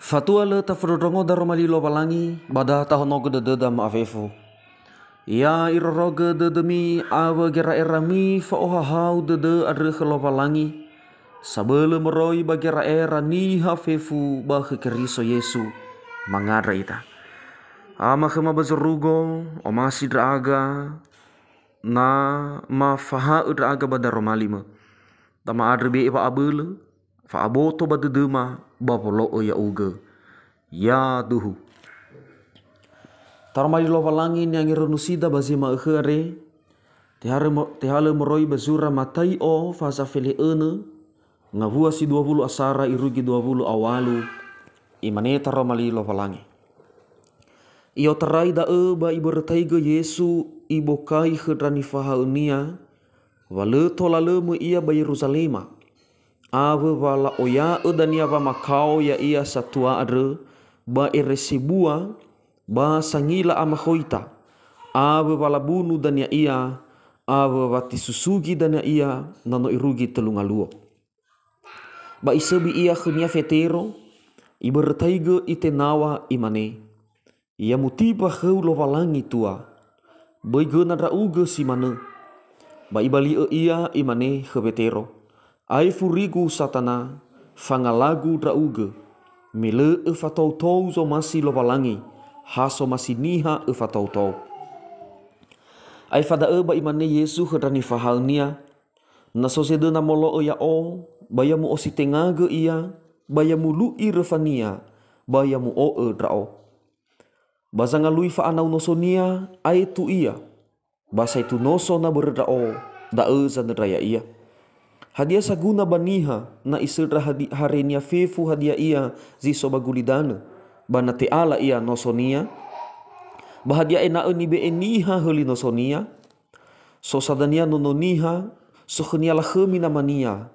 Fatua le tafrodongo daromali lo balangi bada tahonogo de dedam avefu. Ya iroroge de demi awa gera erami fa ohahau de adre lo balangi. Sabele meroi bagera era ni hafefu bah keriso Yesu mangara ita. Ama kema bazurugo omasi draga na ma faha draga bada romali ma. Tama adre be iba abele fa aboto badedema bapolo ya uga ya duhu tarmai lo balangi yang ironusida bazima ehere tehale meroi bazura matai o fasa fele ene ngavua si 20 asara irugi 20 awalu imane tarmai lo balangi iyo terai da ba ibertaiga Yesu ibokai hedrani faha unia wale tolale mu ia ba Yerusalema ave wala oya udania ba makau ya ia satua adre ba eresibua ba sangila amahoita ave wala bunu dania ia ave wati susugi dania ia nano irugi telungaluo ba isebi ia khenia fetero ibertaiga itenawa imane ia mutiba kheulo walangi tua boigena rauge simane ba ibali ia imane khebetero ai furigu satana fangalagu drauge mele efatau zo masi lo balangi haso masi niha efatau ai fada ba imane Yesu hedrani fahalnia na sosede na molo ya o bayamu ositengaga ia bayamu lu irefania bayamu o drao bazanga lui fa anau nosonia ai tu ia basa itu noso na berdrao da zandraya ia hadia saguna baniha na isedra harenia fefu hadia ia ziso bagulidana bana te ala ia nosonia bahadia ena eni be eniha heli nosonia so sadania nononiha so khenia la khemina mania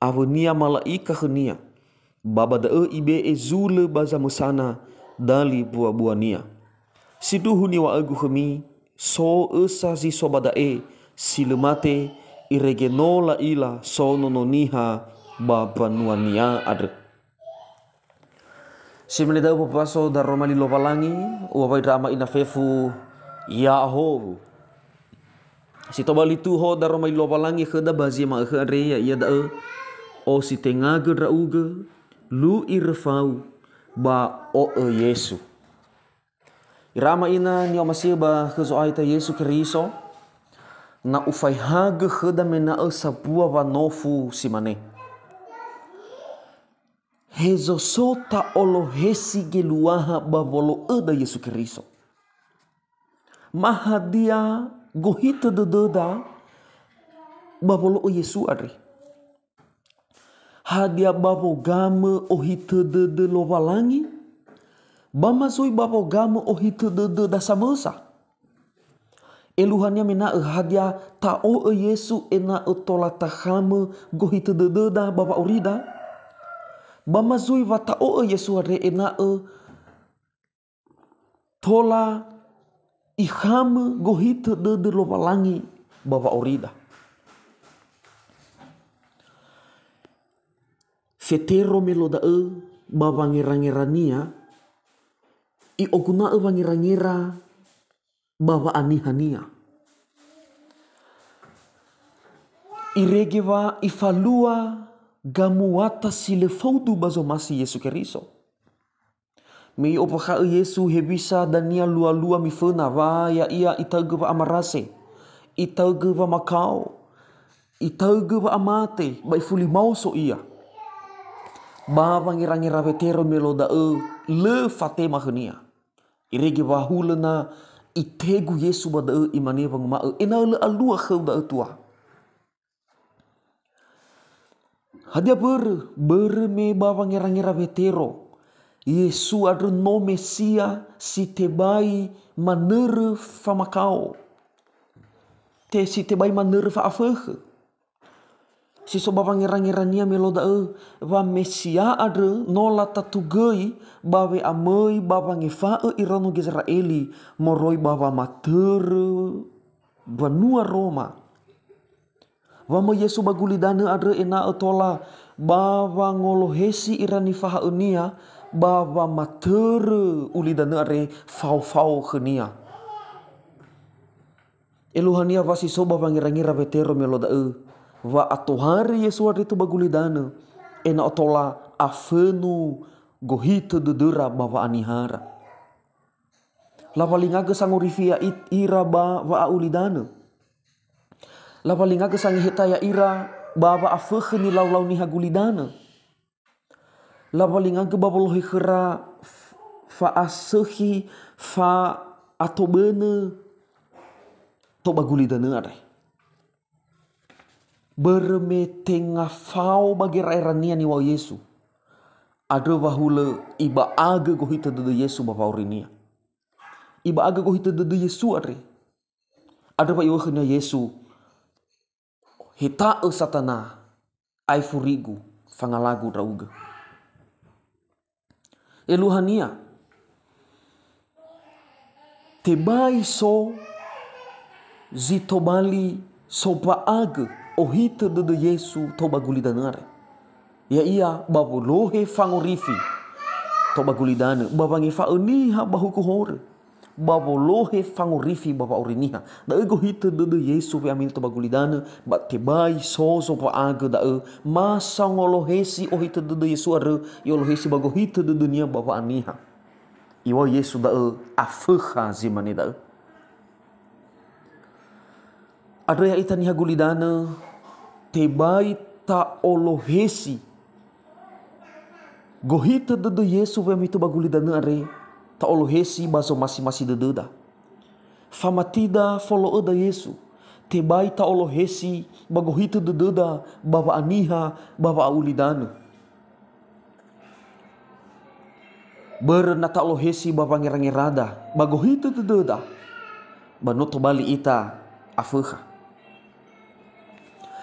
avenia malaika khenia baba da ibe ezule baza musana dali buah-buahnia siduhu ni wa agu khemi so esa ziso badae silemate iregenola ila sono noniha babanuania adre simene da papaso da romali lo balangi uwai drama ina fefu ya ho sitobali tu ho da romali lo balangi kheda bazima khare ya ia da o sitengaga drauge lu irfau ba o Yesu irama ina ni omasir ba khuzoaita Yesu Kristo na ufai haga kheda mena sabua vanofu simane hezo sota olo hesi geluaha bavolo da Yesu Kristo mahadia gohita dededa bavolo Yesu adri hadia bavo game ohita de lo balangi bamazoi bavo game ohita de da samosa eluhannya mena hadia ta o Yesu ena tola tahame gohita dededa baba orida bamazui vata o Yesu re ena tola ihame gohita de lo balangi baba orida fetero meloda baba ngerangirania i oguna bangira baba anihania iregewa ifalua gamuata silefaudu bazomasi Yesu Kristo mi opaka Yesu hebisa dania lua mifena va ya ia itagewa amarase itagewa makau itagewa amate bai fuli mauso ia baba ngira vetero meloda le fatema khania iregewa hulena itegu Yesu bada imane bang ma ena le alua khauda tua hadia ber me baba ngira vetero Yesu adre no Mesia si tebai manere famakau te si tebai manere fa afege si so baba ngira-ngirania meloda va Mesia adre no la tatugei bawe amei baba ngefa irano Israeli moroi baba matere banua Roma Wama Yesu bagulidana adre ena tola bawa ngolohesi irani faha unia, bawa matere ulidana are fau-fau khenia. Eluhania vasi soba vangira-ngira vetero meloda va atohari Yesu ari tu bagulidana. Ena otola afenu gohita dedera bawa anihara. Lavalingaga sangorifia ira ba va aulidana. Lavalingaga sangihitaya ira baba afekhni lau-lau ni hagulidana. Lavalingaga babolohi khera fa asehi fa atobene to bagulidana are. Bermetengah fau bagi rairania ni wa Yesu. Ada bahula iba aga gohita de Yesu bapa orinia. Iba aga gohita de Yesu are. Ada ba iwahnya Yesu. Hita satana ai furigu fangalagu rauga. Eluhania tebai so zitobali sopa aga ohita de Yesu to bagulidana. Ya iya babolohe fangorifi to bagulidana babangi fa uniha bahuku hore. Babolohe fangorifi baba oriniha. Da ego hita de Yesu ve amin to bagulidana ba tebai so sopa aga da masa ngolohesi ohita de Yesu are yolohesi bagohita de dunia baba aniha. Iwa Yesu da afekha zimani da. Ada ya itani hagulidana tebai ta olohesi gohita de Yesu ve mitu bagulidana are ta olohesi baso masih dededa. Famatida follow da Yesu tebai ta olohesi bagohita dededa baba aniha baba aulidana. Berna ta olohesi baba ngirangirada bagohita dededa banoto bali ita afekha.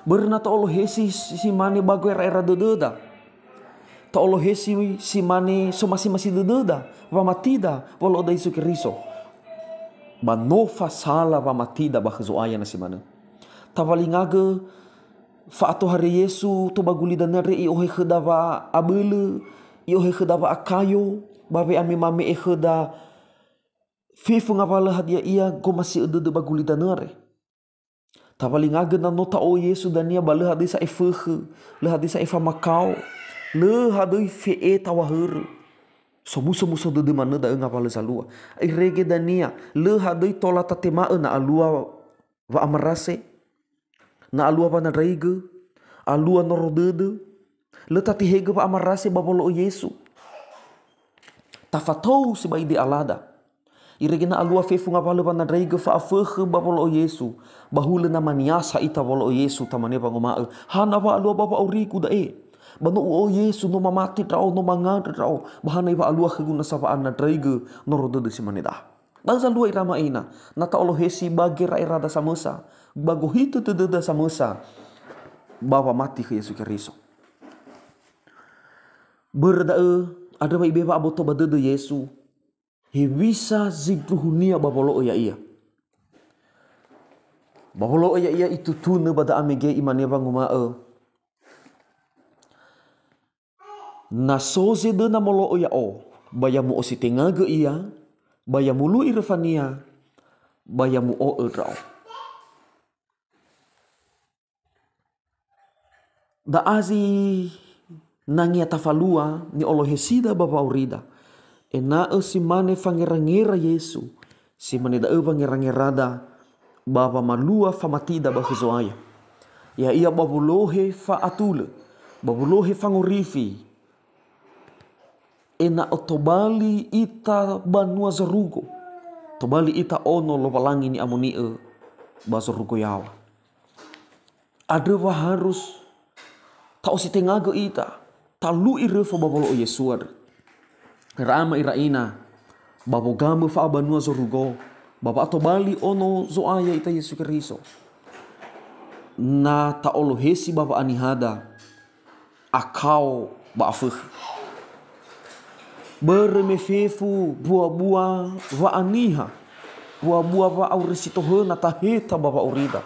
Berna ta olohesi si mane bago era dededa. Ta olohesi si mane so masih dededa. Vamatida walo da Yesu Kristo. Banofa sala vamatida bakhzoaya na si mane. Tavalingaga fa ato hari Yesu to bagulidana re i ohe khedava abele i ohe khedava akayo babe ame mame e kheda fifu ngapala hadia ia go masih de bagulidana re. Tavalingaga na nota o Yesu dania bale hadi sa efekhe le hadi sa efa makau le hadi fe tawahur somu de mana da ngapala salua irege dania le hadi tola tatema na alua va amarase na alua pa na reige alua norodede le tati hege va amarase babolo o Yesu tafatou sebai de alada. Irege na alua fefu ngapala pa na reige fa afekhe babolo o Yesu bahula na maniasa ita bolo o Yesu tamane pa ngumaa hana ba alua baba auriku da bano o Yesu no mamati trao no mangad trao bahana iba alua kheguna sapaan na reige norodede si manida. Bangsa lua irama ina na ta olohesi bagira irada samosa bagohita tededa samosa baba mati ke Yesu Kristo. Berda ada ba ibe ba aboto badede Yesu hewisa zigruhunia babolo ya iya. Babolo ya iya itu tune bada amege imane bangumaa. Na soze de na molo ya o. Bayamu o sitengaga iya. Bayamu lu irfania. Bayamu o erao. Da azi nangia tafalua ni olohesida baba urida. Ena si mane fangerangera Yesu. Si mane da fangerangerada baba malua famatida bakhzoaya. Ya ia babulohe fa atule. Babulohe fangorifi. Ena otobali ita banua zarugo. Tobali ita ono lopalangi ni amoni bazarugo yawa. Ada harus tau si tengaga ita. Talu irefa babolo o Yesu ada. Rama iraina babo gamu fa banua zarugo. Baba ato bali ono zoaya ita Yesu Kristo. Na ta olohesi baba anihada. Akau ba afekh. Beremefefu buah-buah wa aniha. Buah-buah wa auresitohena taheta baba urida.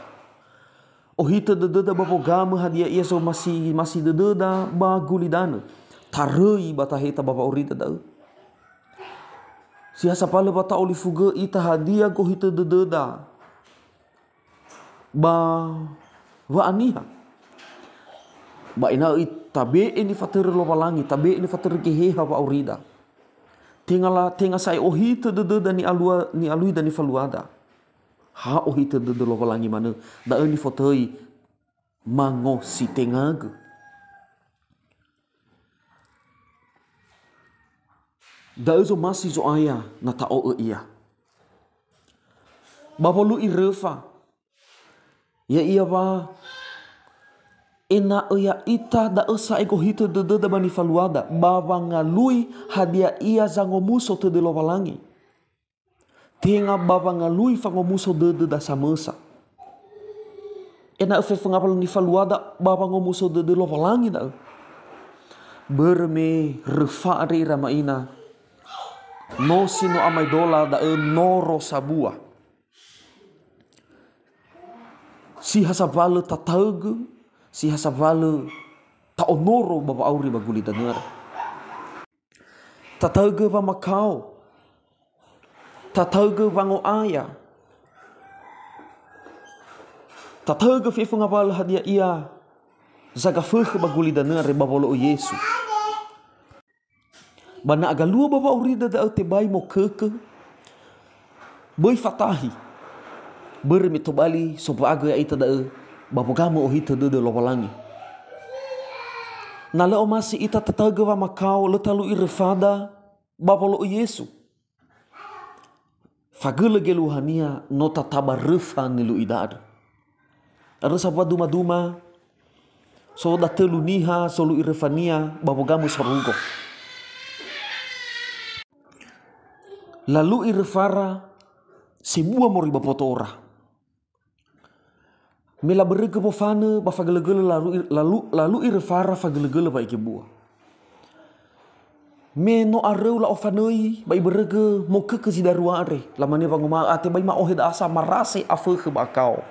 Ohita dededa babogama hadia ia so masih dededa bagulidana. Tarei bata heta bapa orita da. Si hasapala bata oli fuga ita hadia go hita dededa. Ba aniha. Ba ina tabe ini fatir lopalangi, tabe ini fatir keheha ba orida. Tenga sai ohita dededa ni alui da ni faluada. Ha ohita dededa lopalangi mana da ni fotoi mango si tengaga. Da zo masih zo aya na tao ia. Babolu irefa. Ya ia ba ena ia ita da esa ego hita dededa bani faluada baba ngalui hadia ia zangomuso te de lowalangi. Tenga baba ngalui fangomuso dededa samesa. Ena efe fangapal ni faluada baba ngomuso de lowalangi da. Berme refa re ramaina. No sino amai dola da noro sabua. Si hasavale tataugu, si hasavale ta onoro baba auri baguli danera. Tataugu va Macau. Tataugu vango aya. Tataugu fifu ngapal hadia ia zagafuh baguli danera babolo Yesu. Bana agalua baba urida da te bai mo keke. Boi fatahi. Bermi to bali sobaga ita da babogama o hita de lopalangi. Na leo masih ita tataga wa Macau letalu irefada babolo Yesu. Fagele geluhania nota tabarefa nilu idada. Ada sabwa duma-duma so da telu niha solu irefania babogama sorugo. Lalu irefara sebuah mori bapotora. Mela berege bofane ba fagelegele lalu irefara fagelegele ba ikebua. Me no areu la ofanoi ba iberege mo ke sidaruare. Lamane banguma ate ba ma ohed asa marase afe ke bakau.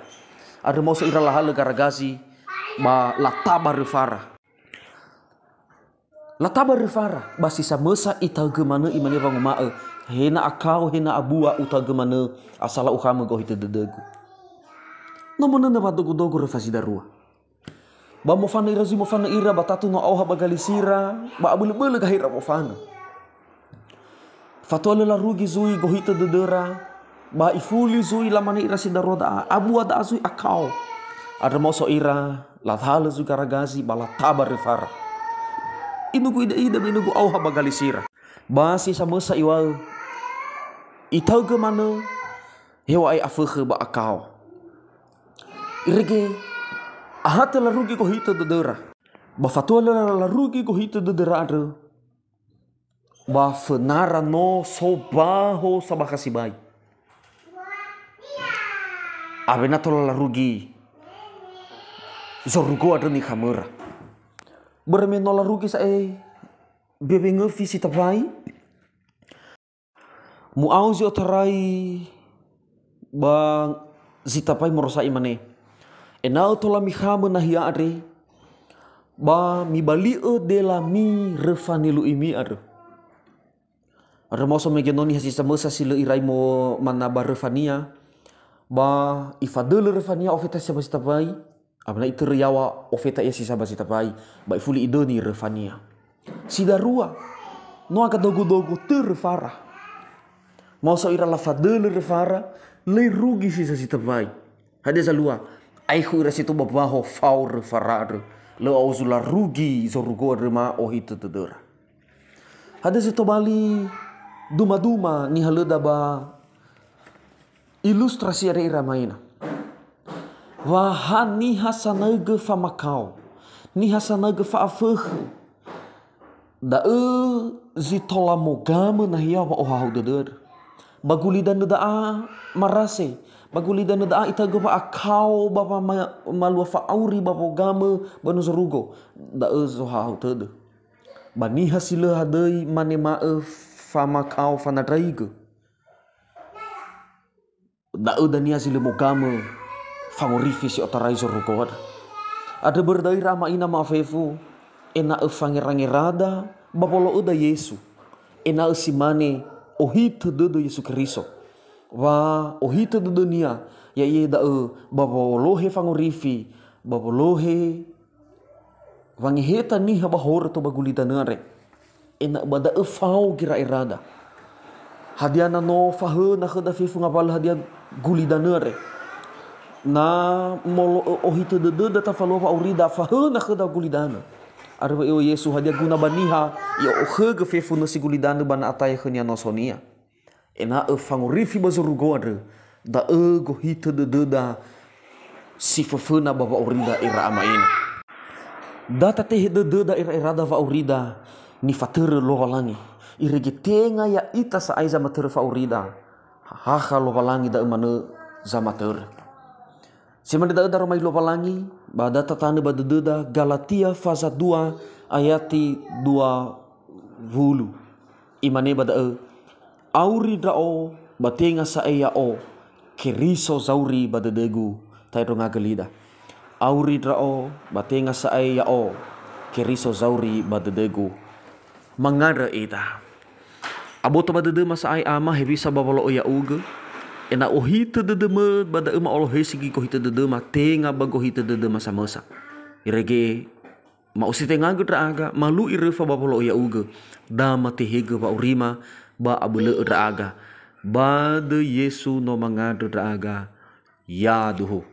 Ada mau seira lahale garagazi ba lataba refara. Lataba refara basi samesa itage mana imane banguma hena akau hena abua utaga mana asala ukama go hita dedegu. Nomona na dogo refasi darua. Ba mo fana irazi mo fana ira batatu no auha bagalisira ba abule gahira mo fana. Fatwa la rugi zui go hita dedera ba ifuli zui lamane ira sidaroda abua da azui akau. Ada mo so ira lathala zui garagazi bala tabar refara. Inugu ida inugu auha bagalisira. Basi samesa iwal itau ke mana hewa ai afuge ba akau. Irege ahata la rugi ko hita dedera. Ba fatua la rugi ko hita dedera ada. Ba fenara no sobaho sabakasibai. Abena tola la rugi. Zorugo ada ni kamera. Bermeno la rugi sa bebe ngefi si tapai. Muauzi otarai bang zitapai morosa imane. Enau tola mi khama nahia ade ba mi bali de la mi refanilu imi ade. Ada moso megenoni hasi samesa sila irai mo manaba refania ba ifadele refania ofeta sa tapai. Abna itu riawa ofeta ya sisa basi tapai ba ifuli idoni refania. Sidarua no aga dogo terfara. Mau so ira la fadele refara le rugi sisa si tapai. Hade salua ai ira situ babaho fau refara le auzula rugi zorugo rema ohita tedera. Hade situ bali duma ni haleda ba ilustrasi are ira maina. Wahan ni hasanaga fa Macau. Ni hasanaga fa afuge. Da zitola mogama na hiya wa ohahu deder. Bagulidan da marase. Bagulidan da itaga ba akau bapa malua fa auri bapa gama banu zorugo. Da zohahu tede. Bani hasila hadai mane ma fa Macau fa nadraiga. Da dani hasila mogama fangorifi si otarai zorugoda. Ada berdai rama ina maafefu. Ena fangirangirada bapolo uda Yesu. Ena simane ohita dodo Yesu Kristo. Wa ohita dodo nia. Ya iya da bapolohe fangorifi. Bapolohe wangiheta niha bahor to bagulidanare. Ena bada fau kira irada. Hadiana no fahe na kada fifu ngapal hadian gulidanare. Na molo ohita dodo data falofa aurida fahe na kada gulidana. Arba eu Yesu hadia guna baniha ya ohege fifu no sigulidana bana ataya khania nosonia. Ena fangorifi bazurugoda da gohita dodo da si fefena baba aurida ira amaina. Data teh dodo da ira irada va aurida ni fatere lowalangi. Irege tenga ya ita sa aiza matere fa aurida. Haha lowalangi da emane zamatere. Simane da da romai lowalangi bada tatane badeda Galatia fasa 2 ayati 20. Imane bada aurida o batenga sa eya o keriso zauri badedegu tairo ngagelida. Aurida o batenga sa eya o keriso zauri badedegu. Mangada ita. Aboto badede masa ai ama hebisa babolo oya uge. Ena ohita dedeme bada ema olo hesigi kohita dedema tenga bagohita dedema samasa. Irege ma usite ngagu draga malu irefa babolo oya uge. Dama tehege ba urima ba abule draga. Bade Yesu no mangada draga. Ya duhu.